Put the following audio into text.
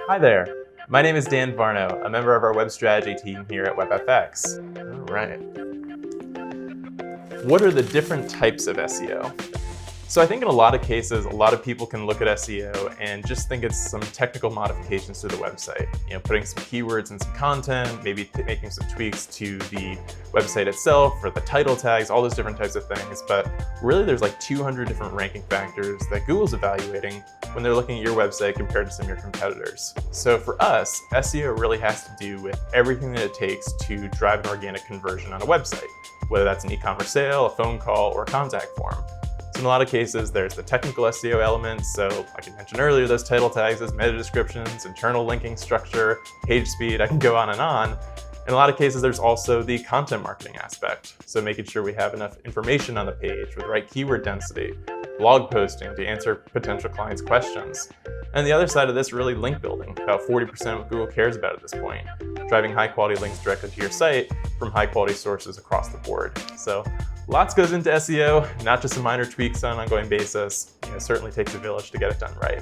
Hi there, my name is Dan Varno, a member of our web strategy team here at WebFX. All right. What are the different types of SEO? So I think in a lot of cases, a lot of people can look at SEO and just think it's some technical modifications to the website. Putting some keywords and some content, maybe making some tweaks to the website itself or the title tags, all those different types of things. But really there's like 200 different ranking factors that Google's evaluating when they're looking at your website compared to some of your competitors. So for us, SEO really has to do with everything that it takes to drive an organic conversion on a website, whether that's an e-commerce sale, a phone call, or a contact form. So in a lot of cases, there's the technical SEO elements. So like I mentioned earlier, those title tags, those meta descriptions, internal linking structure, page speed, I can go on and on. In a lot of cases, there's also the content marketing aspect. So making sure we have enough information on the page with the right keyword density, blog posting to answer potential clients' questions. And the other side of this, really link building, about 40% of what Google cares about at this point, driving high quality links directly to your site from high quality sources across the board. So lots goes into SEO, not just some minor tweaks on an ongoing basis. It certainly takes a village to get it done right.